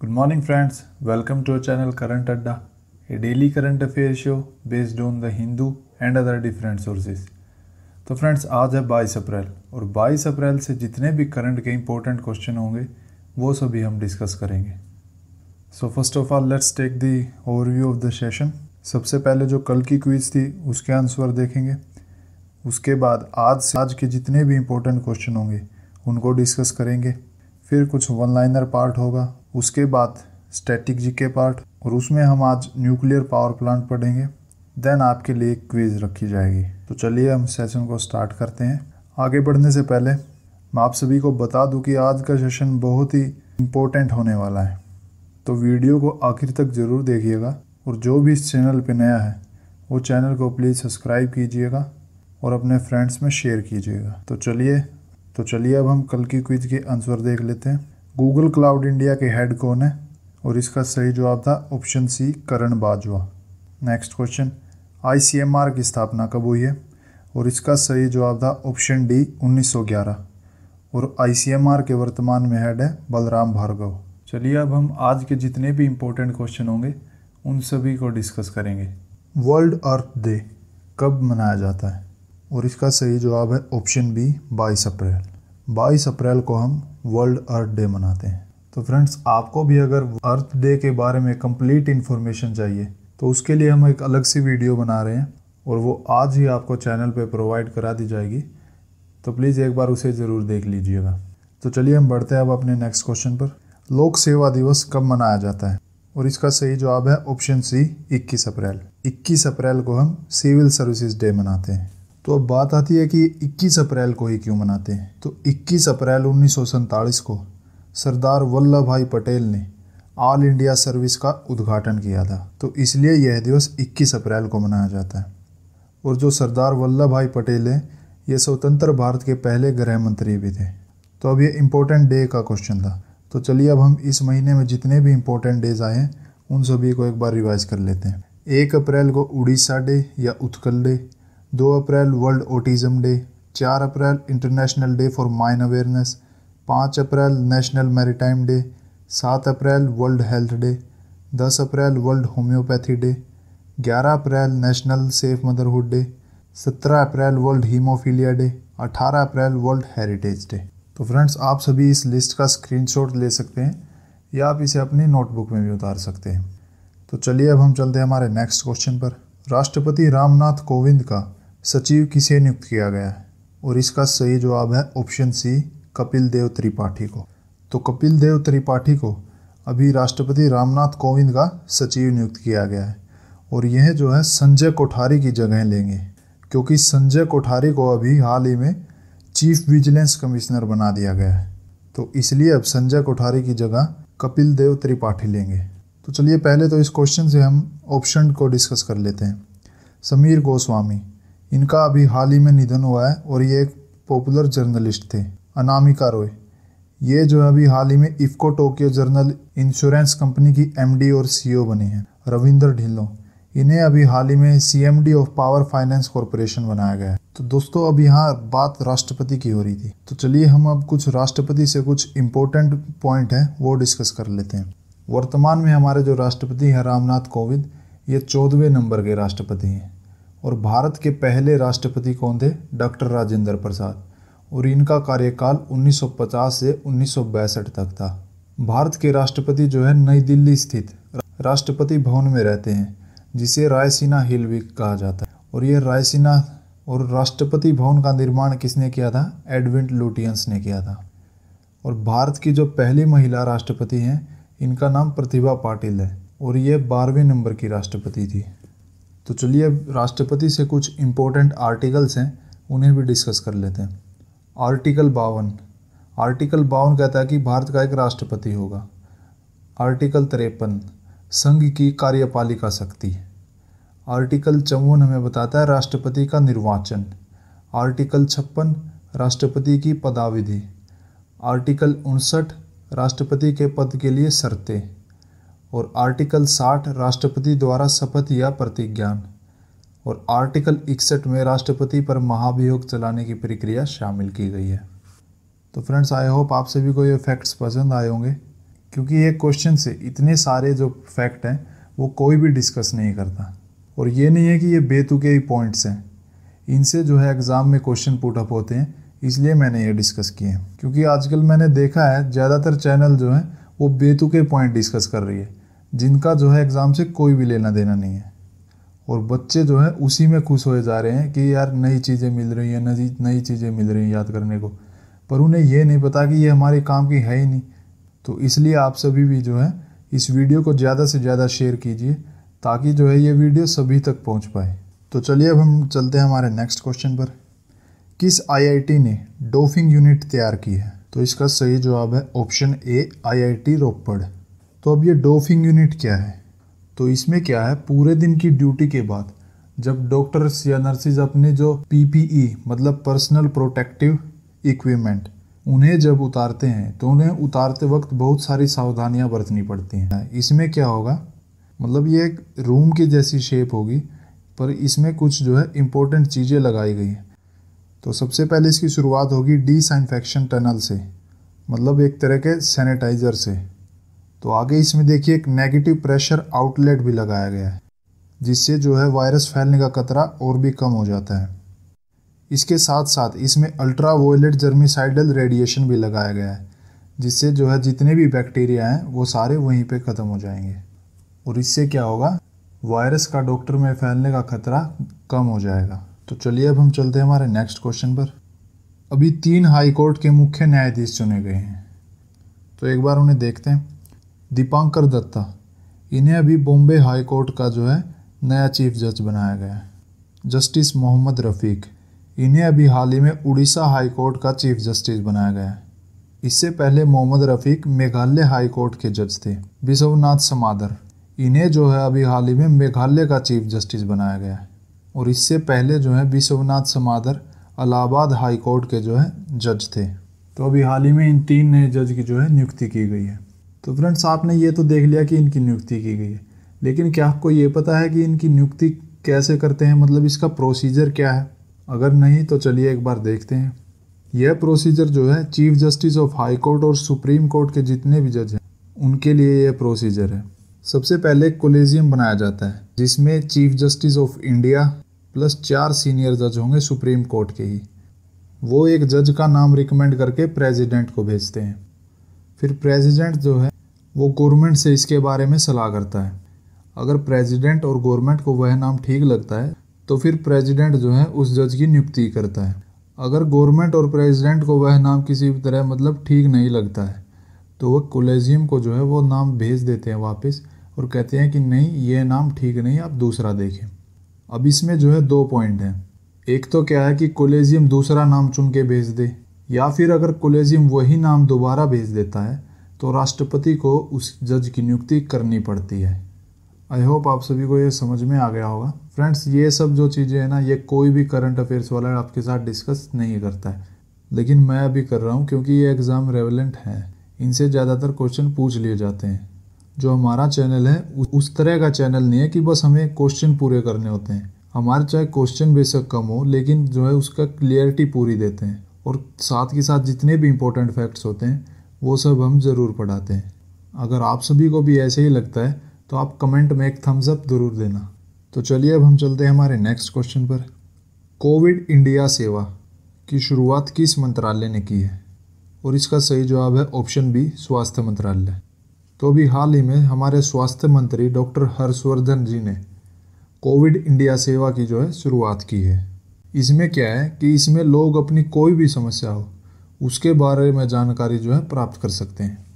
Good morning, friends. Welcome to our channel Current Adda, a daily current affairs show based on the Hindu and other different sources. तो friends आज है 22 अप्रैल और 22 अप्रैल से जितने भी current के इम्पोर्टेंट क्वेश्चन होंगे वो सभी हम डिस्कस करेंगे। So first of all let's take the overview of the session. सबसे पहले जो कल की क्विज थी उसके आंसर देखेंगे। उसके बाद आज के जितने भी इम्पोर्टेंट क्वेश्चन होंगे उनको डिस्कस करेंगे। फिर कुछ वन लाइनर पार्ट होगा, उसके बाद स्टैटिक जीके पार्ट और उसमें हम आज न्यूक्लियर पावर प्लांट पढ़ेंगे। देन आपके लिए एक क्विज रखी जाएगी। तो चलिए हम सेशन को स्टार्ट करते हैं। आगे बढ़ने से पहले मैं आप सभी को बता दूं कि आज का सेशन बहुत ही इम्पोर्टेंट होने वाला है, तो वीडियो को आखिर तक ज़रूर देखिएगा। और जो भी इस चैनल पे नया है वो चैनल को प्लीज़ सब्सक्राइब कीजिएगा और अपने फ्रेंड्स में शेयर कीजिएगा। तो चलिए अब हम कल की क्विज के आंसर देख लेते हैं। गूगल क्लाउड इंडिया के हेड कौन है? और इसका सही जवाब था ऑप्शन सी, करण बाजवा। नेक्स्ट क्वेश्चन, आईसीएमआर की स्थापना कब हुई है? और इसका सही जवाब था ऑप्शन डी, 1911। और आईसीएमआर के वर्तमान में हेड है बलराम भार्गव। चलिए अब हम आज के जितने भी इम्पोर्टेंट क्वेश्चन होंगे उन सभी को डिस्कस करेंगे। वर्ल्ड अर्थ डे कब मनाया जाता है? और इसका सही जवाब है ऑप्शन बी, 22 अप्रैल। 22 अप्रैल को हम वर्ल्ड अर्थ डे मनाते हैं। तो फ्रेंड्स, आपको भी अगर अर्थ डे के बारे में कंप्लीट इन्फॉर्मेशन चाहिए तो उसके लिए हम एक अलग सी वीडियो बना रहे हैं और वो आज ही आपको चैनल पे प्रोवाइड करा दी जाएगी। तो प्लीज़ एक बार उसे ज़रूर देख लीजिएगा। तो चलिए हम बढ़ते हैं अब अपने नेक्स्ट क्वेश्चन पर। लोक सेवा दिवस कब मनाया जाता है? और इसका सही जवाब है ऑप्शन सी, 21 अप्रैल। 21 अप्रैल को हम सिविल सर्विसेज डे मनाते हैं। तो अब बात आती है कि 21 अप्रैल को ही क्यों मनाते हैं। तो 21 अप्रैल 1947 को सरदार वल्लभ भाई पटेल ने ऑल इंडिया सर्विस का उद्घाटन किया था, तो इसलिए यह दिवस 21 अप्रैल को मनाया जाता है। और जो सरदार वल्लभ भाई पटेल हैं ये स्वतंत्र भारत के पहले गृह मंत्री भी थे। तो अब ये इम्पोर्टेंट डे का क्वेश्चन था। तो चलिए अब हम इस महीने में जितने भी इम्पोर्टेंट डेज आए हैं उन सभी को एक बार रिवाइज कर लेते हैं। 1 अप्रैल को उड़ीसा डे या Utkal day, 2 April world autism day, 4 April international day for mine awareness, 5 April national maritime day, 7 April world health day, 10 April world homeopathy day, 11 April national safe motherhood day, 17 April world haemophilia day, 18 April world heritage day. तो friends, आप सभी इस list का screenshot ले सकते हैं या आप इसे अपनी नोटबुक में भी उतार सकते हैं। तो चलिए अब हम चलते हैं हमारे नेक्स्ट क्वेश्चन पर। राष्ट्रपति रामनाथ कोविंद का सचिव किसे नियुक्त किया गया है? और इसका सही जवाब है ऑप्शन सी, कपिल देव त्रिपाठी को। तो कपिल देव त्रिपाठी को अभी राष्ट्रपति रामनाथ कोविंद का सचिव नियुक्त किया गया है और यह जो है संजय कोठारी की जगह लेंगे, क्योंकि संजय कोठारी को अभी हाल ही में चीफ विजिलेंस कमिश्नर बना दिया गया है। तो इसलिए अब संजय कोठारी की जगह कपिल देव त्रिपाठी लेंगे। तो चलिए पहले तो इस क्वेश्चन से हम ऑप्शन को डिस्कस कर लेते हैं। समीर गोस्वामी, इनका अभी हाल ही में निधन हुआ है और ये एक पॉपुलर जर्नलिस्ट थे। अनामिका रॉय, ये जो है अभी हाल ही में IFFCO Tokyo journal insurance company की एमडी और सीईओ बनी हैं। रविंदर ढिल्लों, इन्हें अभी हाल ही में CMD of power finance corporation बनाया गया है। तो दोस्तों, अब यहाँ बात राष्ट्रपति की हो रही थी, तो चलिए हम अब कुछ राष्ट्रपति से कुछ इम्पोर्टेंट पॉइंट हैं वो डिस्कस कर लेते हैं। वर्तमान में हमारे जो राष्ट्रपति हैं रामनाथ कोविंद, ये 14वें नंबर के राष्ट्रपति हैं। और भारत के पहले राष्ट्रपति कौन थे? डॉक्टर राजेंद्र प्रसाद। और इनका कार्यकाल 1950 से 1962 तक था। भारत के राष्ट्रपति जो है नई दिल्ली स्थित राष्ट्रपति भवन में रहते हैं, जिसे रायसीना हिल भी कहा जाता है। और ये रायसीना और राष्ट्रपति भवन का निर्माण किसने किया था? एडविन लुटियंस ने किया था। और भारत की जो पहली महिला राष्ट्रपति हैं इनका नाम प्रतिभा पाटिल है और ये 12वें नंबर की राष्ट्रपति थी। तो चलिए अब राष्ट्रपति से कुछ इम्पोर्टेंट आर्टिकल्स हैं उन्हें भी डिस्कस कर लेते हैं। आर्टिकल 52 कहता है कि भारत का एक राष्ट्रपति होगा। आर्टिकल 53 संघ की कार्यपालिका शक्ति। आर्टिकल 54 हमें बताता है राष्ट्रपति का निर्वाचन। आर्टिकल 56 राष्ट्रपति की पदाविधि। आर्टिकल 59 राष्ट्रपति के पद के लिए शर्तें। और आर्टिकल 60 राष्ट्रपति द्वारा शपथ या प्रतिज्ञान। और आर्टिकल 61 में राष्ट्रपति पर महाभियोग चलाने की प्रक्रिया शामिल की गई है। तो फ्रेंड्स, आई होप आप सभी को ये फैक्ट्स पसंद आए होंगे। क्योंकि ये क्वेश्चन से इतने सारे जो फैक्ट हैं वो कोई भी डिस्कस नहीं करता। और ये नहीं है कि ये बेतुके ही पॉइंट्स हैं, इनसे जो है एग्ज़ाम में क्वेश्चन पुट अप होते हैं, इसलिए मैंने ये डिस्कस किए हैं। क्योंकि आजकल मैंने देखा है ज़्यादातर चैनल जो है वो बेतुके पॉइंट डिस्कस कर रही है, जिनका जो है एग्ज़ाम से कोई भी लेना देना नहीं है। और बच्चे जो है उसी में खुश होए जा रहे हैं कि यार नई चीज़ें मिल रही हैं, नई चीज़ें मिल रही हैं याद करने को, पर उन्हें ये नहीं पता कि ये हमारे काम की है ही नहीं। तो इसलिए आप सभी भी जो है इस वीडियो को ज़्यादा से ज़्यादा शेयर कीजिए, ताकि जो है ये वीडियो सभी तक पहुंच पाए। तो चलिए अब हम चलते हैं हमारे नेक्स्ट क्वेश्चन पर। किस आईआईटी ने डॉफिंग यूनिट तैयार की है? तो इसका सही जवाब है ऑप्शन ए, आईआईटी रोपड़। तो अब ये डॉफिंग यूनिट क्या है? तो इसमें क्या है, पूरे दिन की ड्यूटी के बाद जब डॉक्टर्स या नर्सिस अपने जो पीपीई मतलब पर्सनल प्रोटेक्टिव इक्विपमेंट उन्हें जब उतारते हैं, तो उन्हें उतारते वक्त बहुत सारी सावधानियां बरतनी पड़ती हैं। इसमें क्या होगा, मतलब ये एक रूम की जैसी शेप होगी, पर इसमें कुछ जो है इम्पोर्टेंट चीज़ें लगाई गई हैं। तो सबसे पहले इसकी शुरुआत होगी डिसइंफेक्शन टनल से, मतलब एक तरह के सैनिटाइज़र से। तो आगे इसमें देखिए एक नेगेटिव प्रेशर आउटलेट भी लगाया गया है, जिससे जो है वायरस फैलने का खतरा और भी कम हो जाता है। इसके साथ साथ इसमें अल्ट्रा वायलेट जर्मिसाइडल रेडिएशन भी लगाया गया है, जिससे जो है जितने भी बैक्टीरिया हैं वो सारे वहीं पे ख़त्म हो जाएंगे। और इससे क्या होगा, वायरस का डॉक्टर में फैलने का खतरा कम हो जाएगा। तो चलिए अब हम चलते हैं हमारे नेक्स्ट क्वेश्चन पर। अभी 3 हाई कोर्ट के मुख्य न्यायाधीश चुने गए हैं, तो एक बार उन्हें देखते हैं। दीपांकर दत्ता, इन्हें अभी बॉम्बे हाई कोर्ट का जो है नया चीफ जज बनाया गया है। जस्टिस मोहम्मद रफ़ीक, इन्हें अभी हाल ही में उड़ीसा हाई कोर्ट का चीफ जस्टिस बनाया गया है। इससे पहले मोहम्मद रफ़ीक मेघालय हाई कोर्ट के जज थे। विश्वनाथ समादर, इन्हें जो है अभी हाल ही में मेघालय का चीफ जस्टिस बनाया गया है। और इससे पहले जो है विश्वनाथ समादर इलाहाबाद हाई कोर्ट के जो है जज थे। तो अभी हाल ही में इन 3 नए जज की जो है नियुक्ति की गई है। तो फ्रेंड्स, आपने ये तो देख लिया कि इनकी नियुक्ति की गई है, लेकिन क्या आपको ये पता है कि इनकी नियुक्ति कैसे करते हैं, मतलब इसका प्रोसीजर क्या है? अगर नहीं तो चलिए एक बार देखते हैं। यह प्रोसीजर जो है chief justice of high court और सुप्रीम कोर्ट के जितने भी जज हैं उनके लिए यह प्रोसीजर है। सबसे पहले कोलेजियम बनाया जाता है, जिसमें chief justice of India plus 4 senior जज होंगे सुप्रीम कोर्ट के ही। वो एक जज का नाम रिकमेंड करके प्रेसिडेंट को भेजते हैं। फिर प्रेसिडेंट जो है वो गवर्नमेंट से इसके बारे में सलाह करता है। अगर प्रेसिडेंट और गवर्नमेंट को वह नाम ठीक लगता है तो फिर प्रेसिडेंट जो है उस जज की नियुक्ति करता है। अगर गवर्नमेंट और प्रेसिडेंट को वह नाम किसी भी तरह मतलब ठीक नहीं लगता है, तो वह कोलेजियम को जो है वो नाम भेज देते हैं वापस और कहते हैं कि नहीं, ये नाम ठीक नहीं, आप दूसरा देखें। अब इसमें जो है 2 पॉइंट हैं। एक तो क्या है कि कोलेजियम दूसरा नाम चुन के भेज दे, या फिर अगर कोलेजियम वही नाम दोबारा भेज देता है तो राष्ट्रपति को उस जज की नियुक्ति करनी पड़ती है। आई होप आप सभी को ये समझ में आ गया होगा। फ्रेंड्स, ये सब जो चीज़ें हैं ना, ये कोई भी करंट अफेयर्स वाला आपके साथ डिस्कस नहीं करता है, लेकिन मैं अभी कर रहा हूँ क्योंकि ये एग्ज़ाम रेलेवेंट है। इनसे ज़्यादातर क्वेश्चन पूछ लिए जाते हैं। जो हमारा चैनल है उस तरह का चैनल नहीं है कि बस हमें क्वेश्चन पूरे करने होते हैं। हमारे चाहे क्वेश्चन बेशक कम हो, लेकिन जो है उसका क्लियरिटी पूरी देते हैं, और साथ के साथ जितने भी इंपॉर्टेंट फैक्ट्स होते हैं वो सब हम ज़रूर पढ़ाते हैं। अगर आप सभी को भी ऐसे ही लगता है तो आप कमेंट में एक थम्स अप ज़रूर देना। तो चलिए अब हम चलते हैं हमारे नेक्स्ट क्वेश्चन पर। कोविड इंडिया सेवा की शुरुआत किस मंत्रालय ने की है? और इसका सही जवाब है ऑप्शन बी, स्वास्थ्य मंत्रालय। तो अभी हाल ही में हमारे स्वास्थ्य मंत्री डॉक्टर हर्षवर्धन जी ने कोविड इंडिया सेवा की जो है शुरुआत की है। इसमें क्या है कि इसमें लोग अपनी कोई भी समस्या हो उसके बारे में जानकारी जो है प्राप्त कर सकते हैं।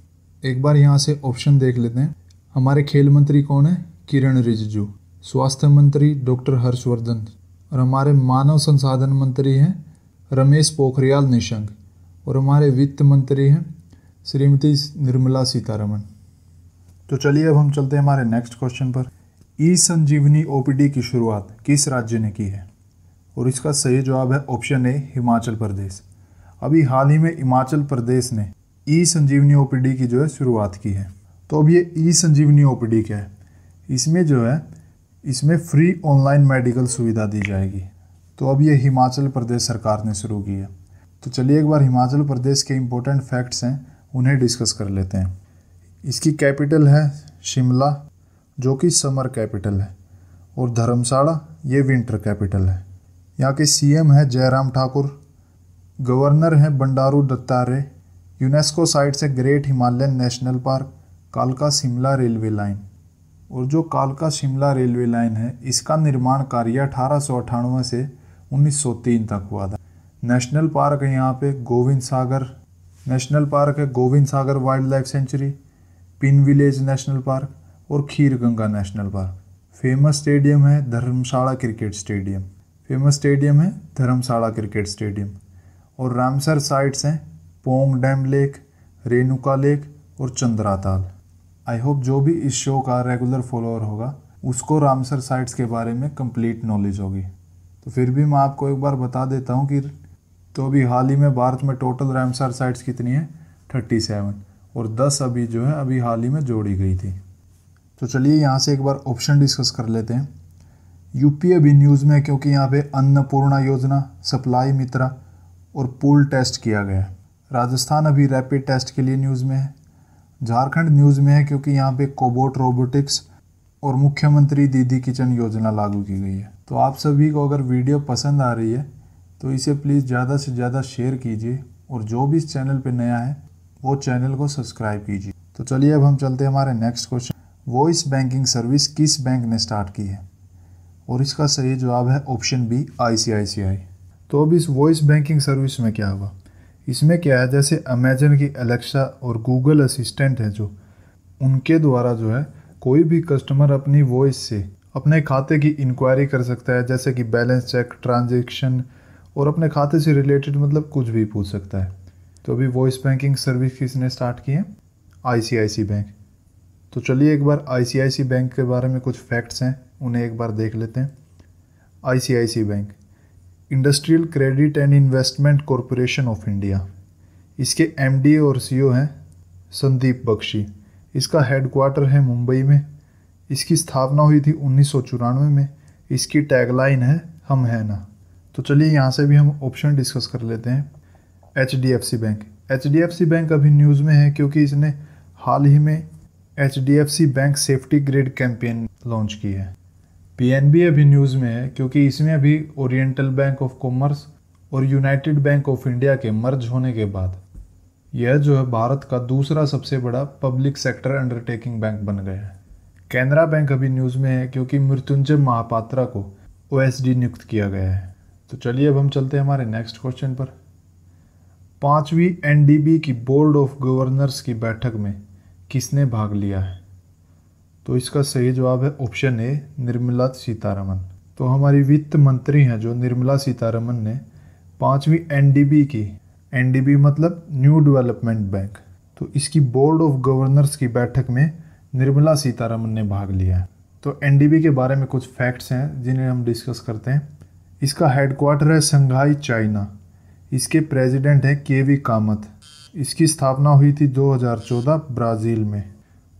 एक बार यहाँ से ऑप्शन देख लेते हैं। हमारे खेल मंत्री कौन है? किरण रिजिजू। स्वास्थ्य मंत्री डॉक्टर हर्षवर्धन, और हमारे मानव संसाधन मंत्री हैं रमेश पोखरियाल निशंक, और हमारे वित्त मंत्री हैं श्रीमती निर्मला सीतारमण। तो चलिए अब हम चलते हैं हमारे नेक्स्ट क्वेश्चन पर। ई संजीवनी ओपीडी की शुरुआत किस राज्य ने की है? और इसका सही जवाब है ऑप्शन ए, हिमाचल प्रदेश। अभी हाल ही में हिमाचल प्रदेश ने ई संजीवनी ओपीडी की जो है शुरुआत की है। तो अब ये ई संजीवनी ओपीडी क्या है? इसमें जो है इसमें फ्री ऑनलाइन मेडिकल सुविधा दी जाएगी। तो अब ये हिमाचल प्रदेश सरकार ने शुरू की है। तो चलिए एक बार हिमाचल प्रदेश के इम्पोर्टेंट फैक्ट्स हैं उन्हें डिस्कस कर लेते हैं। इसकी कैपिटल है शिमला, जो कि समर कैपिटल है, और धर्मशाला ये विंटर कैपिटल है। यहाँ के सीएम है जयराम ठाकुर, गवर्नर हैं बंडारू दत्तात्रेय। यूनेस्को साइट से ग्रेट हिमालयन नेशनल पार्क, कालका शिमला रेलवे लाइन। और जो कालका शिमला रेलवे लाइन है, इसका निर्माण कार्य 1898 से 1903 तक हुआ था। नेशनल पार्क है यहाँ पे गोविंद सागर नेशनल पार्क है, Govind Sagar wildlife sanctuary, Pin village national park और Khir Ganga national park. Famous stadium है धर्मशाला क्रिकेट स्टेडियम। और रामसर साइट्स हैं Pong dam lake, Renuka lake और चंद्राताल। आई होप जो भी इस शो का रेगुलर फॉलोअर होगा उसको रामसर साइट्स के बारे में कंप्लीट नॉलेज होगी। तो फिर भी मैं आपको एक बार बता देता हूँ कि तो अभी हाल ही में भारत में टोटल रामसर साइट्स कितनी है 37, और 10 अभी जो है अभी हाल ही में जोड़ी गई थी। तो चलिए यहाँ से एक बार ऑप्शन डिस्कस कर लेते हैं। यूपी अभी न्यूज़ में है क्योंकि यहाँ पे अन्नपूर्णा योजना, सप्लाई मित्रा और पूल टेस्ट किया गया है। राजस्थान अभी रैपिड टेस्ट के लिए न्यूज़ में है। झारखंड न्यूज़ में है क्योंकि यहाँ पे कोबोट रोबोटिक्स और मुख्यमंत्री दीदी किचन योजना लागू की गई है। तो आप सभी को अगर वीडियो पसंद आ रही है तो इसे प्लीज़ ज़्यादा से ज़्यादा शेयर कीजिए, और जो भी इस चैनल पे नया है वो चैनल को सब्सक्राइब कीजिए। तो चलिए अब हम चलते हैं हमारे next question. Voice banking service किस बैंक ने स्टार्ट की है? और इसका सही जवाब है ऑप्शन बी ICICI। तो अब इस वॉइस बैंकिंग सर्विस में क्या हुआ, इसमें क्या है, जैसे अमेजन की एलेक्सा और गूगल असिस्टेंट है जो, उनके द्वारा जो है कोई भी कस्टमर अपनी वॉइस से अपने खाते की इंक्वायरी कर सकता है, जैसे कि बैलेंस चेक, ट्रांजैक्शन और अपने खाते से रिलेटेड मतलब कुछ भी पूछ सकता है। तो अभी वॉइस बैंकिंग सर्विस किसने स्टार्ट की है? ICICI bank. तो चलिए एक बार ICICI बैंक के बारे में कुछ फैक्ट्स हैं उन्हें एक बार देख लेते हैं। ICICI bank industrial credit and investment corporation of India. इसके MD और CEO हैं संदीप बख्शी। इसका हेडक्वार्टर है मुंबई में। इसकी स्थापना हुई थी 1994 में। इसकी टैगलाइन है हम है ना। तो चलिए यहाँ से भी हम ऑप्शन डिस्कस कर लेते हैं। HDFC bank. HDFC बैंक अभी न्यूज़ में है क्योंकि इसने हाल ही में HDFC bank safety grid campaign launch की है। PNB अभी न्यूज़ में है क्योंकि इसमें अभी ओरिएंटल बैंक ऑफ कॉमर्स और यूनाइटेड बैंक ऑफ इंडिया के मर्ज होने के बाद यह जो है भारत का दूसरा सबसे बड़ा पब्लिक सेक्टर अंडरटेकिंग बैंक बन गया है। कैनरा बैंक अभी न्यूज़ में है क्योंकि मृत्युंजय महापात्रा को OSD नियुक्त किया गया है। तो चलिए अब हम चलते हैं हमारे नेक्स्ट क्वेश्चन पर। 5वीं NDB की बोर्ड ऑफ गवर्नर्स की बैठक में किसने भाग लिया है? तो इसका सही जवाब है ऑप्शन ए निर्मला सीतारमन। तो हमारी वित्त मंत्री हैं जो निर्मला सीतारमन ने 5वीं NDB की, NDB मतलब न्यू डेवलपमेंट बैंक, तो इसकी बोर्ड ऑफ गवर्नर्स की बैठक में निर्मला सीतारमन ने भाग लिया है। तो NDB के बारे में कुछ फैक्ट्स हैं जिन्हें हम डिस्कस करते हैं। इसका हेडक्वार्टर है संघाई चाइना। इसके प्रेसिडेंट हैं KV कामत। इसकी स्थापना हुई थी 2014 ब्राज़ील में,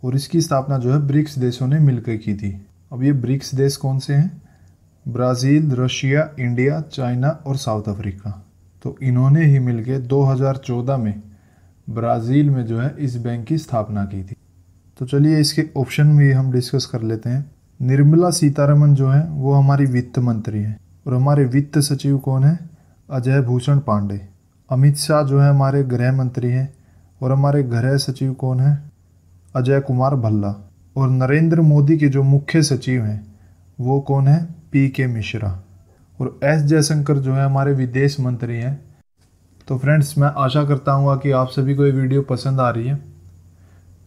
और इसकी स्थापना जो है ब्रिक्स देशों ने मिलकर की थी। अब ये ब्रिक्स देश कौन से हैं? ब्राज़ील, रशिया, इंडिया, चाइना और साउथ अफ्रीका। तो इन्होंने ही मिलकर 2014 में ब्राज़ील में जो है इस बैंक की स्थापना की थी। तो चलिए इसके ऑप्शन भी हम डिस्कस कर लेते हैं। निर्मला सीतारमन जो है वो हमारी वित्त मंत्री हैं, और हमारे वित्त सचिव कौन है? अजय भूषण पांडे। अमित शाह जो है हमारे गृह मंत्री हैं, और हमारे गृह सचिव कौन है? अजय कुमार भल्ला। और नरेंद्र मोदी के जो मुख्य सचिव हैं वो कौन है? PK मिश्रा। और S जयशंकर जो है हमारे विदेश मंत्री हैं। तो फ्रेंड्स, मैं आशा करता हूँ कि आप सभी को ये वीडियो पसंद आ रही है,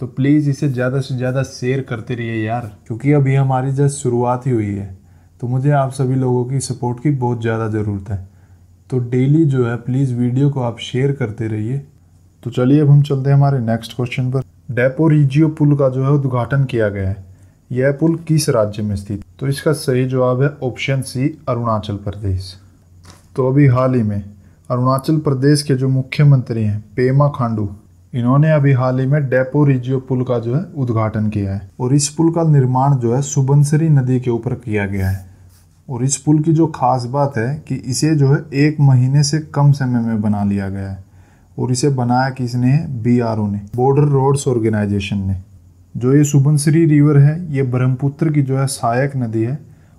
तो प्लीज़ इसे ज़्यादा से ज़्यादा शेयर करते रहिए यार, क्योंकि अभी हमारी जस्ट शुरुआत ही हुई है। तो मुझे आप सभी लोगों की सपोर्ट की बहुत ज़्यादा ज़रूरत है। तो डेली जो है प्लीज़ वीडियो को आप शेयर करते रहिए। तो चलिए अब हम चलते हैं हमारे नेक्स्ट क्वेश्चन पर। डेपो रिजियो पुल का जो है उद्घाटन किया गया है। यह पुल किस राज्य में स्थित? तो इसका सही जवाब है ऑप्शन सी अरुणाचल प्रदेश। तो अभी हाल ही में अरुणाचल प्रदेश के जो मुख्यमंत्री हैं पेमा खांडू, इन्होंने अभी हाल ही में डेपो रिजियो पुल का जो है उद्घाटन किया है। और इस पुल का निर्माण जो है सुबनसिरी नदी के ऊपर किया गया है। और इस पुल की जो खास बात है कि इसे जो है 1 महीने से कम समय में बना लिया गया है। और इसे बनाया किसने है? BRO ने, बॉर्डर रोड्स ऑर्गेनाइजेशन ने। जो ये सुबनसिरी रिवर है ये ब्रह्मपुत्र की जो है सहायक नदी है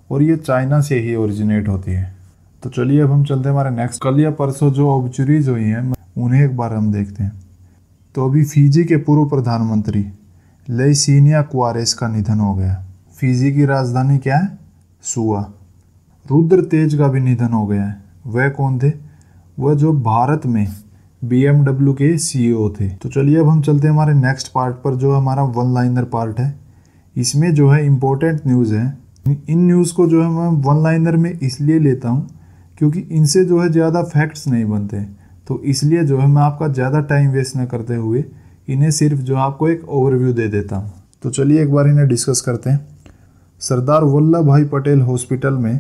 और ये चाइना से ही ओरिजिनेट होती है। तो चलिए अब हम चलते हैं हमारे नेक्स्ट। कल या परसों जो ऑब्चुरीज हुई हैं उन्हें एक बार हम देखते हैं। तो अभी फिजी के पूर्व प्रधानमंत्री लैसिनिया क्वारेस का निधन हो गया। फिजी की राजधानी क्या है? सुआ। रुद्र तेज का भी निधन हो गया है। वह कौन थे? वह जो भारत में BMW के CEO थे। तो चलिए अब हम चलते हैं हमारे नेक्स्ट पार्ट पर, जो हमारा वन लाइनर पार्ट है। इसमें जो है इम्पोर्टेंट न्यूज़ है। इन न्यूज़ को जो है मैं वन लाइनर में इसलिए लेता हूँ क्योंकि इनसे जो है ज़्यादा फैक्ट्स नहीं बनते, तो इसलिए जो है मैं आपका ज़्यादा टाइम वेस्ट न करते हुए इन्हें सिर्फ जो आपको एक ओवरव्यू दे देता हूँ। तो चलिए एक बार इन्हें डिस्कस करते हैं। सरदार वल्लभ भाई पटेल हॉस्पिटल में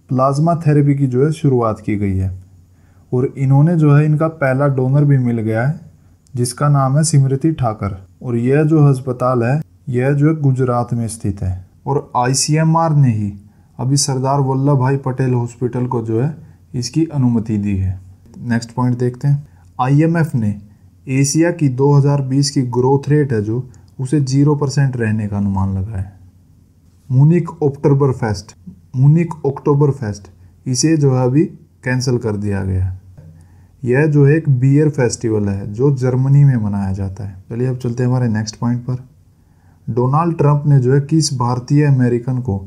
प्लाज्मा थेरेपी की जो है शुरुआत की गई है और इन्होंने जो है इनका पहला डोनर भी मिल गया है जिसका नाम है स्मृति ठाकर। और यह जो अस्पताल है यह जो है गुजरात में स्थित है और ICMR ने ही अभी सरदार वल्लभ भाई पटेल हॉस्पिटल को जो है इसकी अनुमति दी है। नेक्स्ट पॉइंट देखते हैं। IMF ने एशिया की 2020 की ग्रोथ रेट है जो उसे 0% रहने का अनुमान लगाया है। म्यूनिख अक्टूबर फेस्ट इसे जो है अभी कैंसिल कर दिया गया है। यह जो है एक बियर फेस्टिवल है जो जर्मनी में मनाया जाता है। चलिए अब चलते हैं हमारे नेक्स्ट पॉइंट पर। डोनाल्ड ट्रंप ने जो है किस भारतीय अमेरिकन को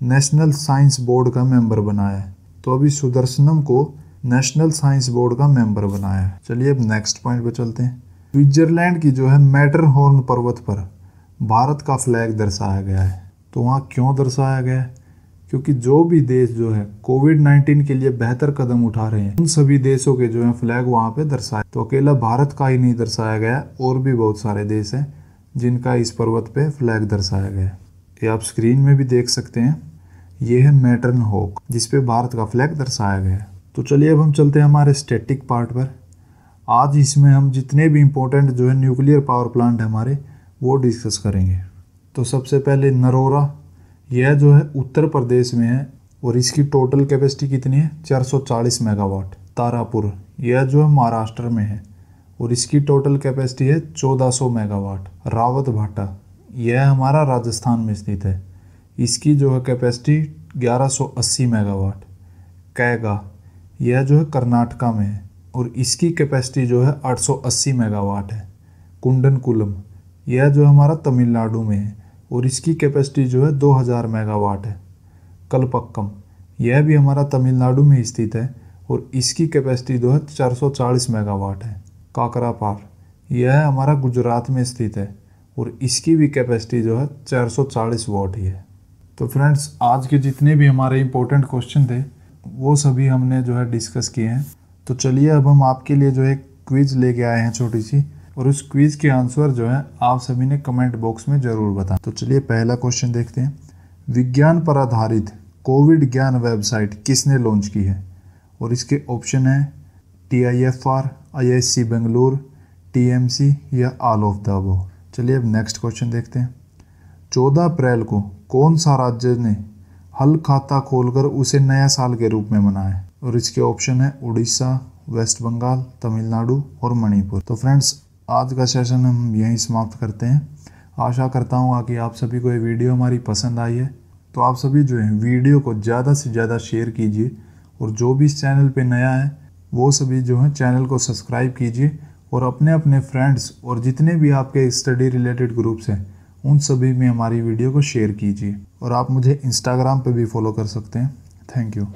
नेशनल साइंस बोर्ड का मेंबर बनाया है? तो अभी सुदर्शनम को नेशनल साइंस बोर्ड का मेंबर बनाया है। चलिए अब नेक्स्ट पॉइंट पर चलते हैं। स्विट्जरलैंड की जो है मैटरहॉर्न पर्वत पर भारत का फ्लैग दर्शाया गया है। तो वहाँ क्यों दर्शाया गया है? क्योंकि जो भी देश जो है कोविड-19 के लिए बेहतर कदम उठा रहे हैं उन सभी देशों के जो है फ्लैग वहाँ पे दर्शाए। तो अकेला भारत का ही नहीं दर्शाया गया, और भी बहुत सारे देश हैं जिनका इस पर्वत पे फ्लैग दर्शाया गया है। ये आप स्क्रीन में भी देख सकते हैं। ये है मैटरहॉर्न जिसपे भारत का फ्लैग दर्शाया गया है। तो चलिए अब हम चलते हैं हमारे स्टैटिक पार्ट पर। आज इसमें हम जितने भी इम्पोर्टेंट जो है न्यूक्लियर पावर प्लांट है हमारे वो डिस्कस करेंगे। तो सबसे पहले नरोरा, यह जो है उत्तर प्रदेश में है और इसकी टोटल कैपेसिटी कितनी है? 440 मेगावाट। तारापुर, यह जो है महाराष्ट्र में है और इसकी टोटल कैपेसिटी है 1400 मेगावाट। रावत भाटा, यह हमारा राजस्थान में स्थित है, इसकी जो है कैपेसिटी 1180 मेगावाट। कैगा, यह जो है कर्नाटका में है और इसकी कैपेसिटी जो है 880 मेगावाट है। कुंडनकुलम, यह जो हमारा तमिलनाडु में है और इसकी कैपेसिटी जो है 2000 मेगावाट है। कलपक्कम, यह भी हमारा तमिलनाडु में स्थित है और इसकी कैपेसिटी जो है 440 मेगावाट है। काकरापार, यह हमारा गुजरात में स्थित है और इसकी भी कैपेसिटी जो है 440 वाट ही है। तो फ्रेंड्स, आज के जितने भी हमारे इम्पोर्टेंट क्वेश्चन थे वो सभी हमने जो है डिस्कस किए हैं। तो चलिए अब हम आपके लिए जो है क्विज लेके आए हैं छोटी सी, और उस क्विज के आंसर जो है आप सभी ने कमेंट बॉक्स में ज़रूर बताएं। तो चलिए पहला क्वेश्चन देखते हैं। विज्ञान पर आधारित कोविड ज्ञान वेबसाइट किसने लॉन्च की है? और इसके ऑप्शन है TIFR, IISc बेंगलुरु, TMC या ऑल ऑफ द अबव। चलिए अब नेक्स्ट क्वेश्चन देखते हैं। 14 अप्रैल को कौन सा राज्य ने हल खाता खोलकर उसे नया साल के रूप में मनाया? और इसके ऑप्शन है उड़ीसा, वेस्ट बंगाल, तमिलनाडु और मणिपुर। तो फ्रेंड्स, आज का सेशन हम यहीं समाप्त करते हैं। आशा करता हूँ कि आप सभी को ये वीडियो हमारी पसंद आई है। तो आप सभी जो है वीडियो को ज़्यादा से ज़्यादा शेयर कीजिए और जो भी इस चैनल पे नया है वो सभी जो है चैनल को सब्सक्राइब कीजिए और अपने अपने फ्रेंड्स और जितने भी आपके स्टडी रिलेटेड ग्रुप्स हैं उन सभी में हमारी वीडियो को शेयर कीजिए। और आप मुझे इंस्टाग्राम पे भी फॉलो कर सकते हैं। Thank you.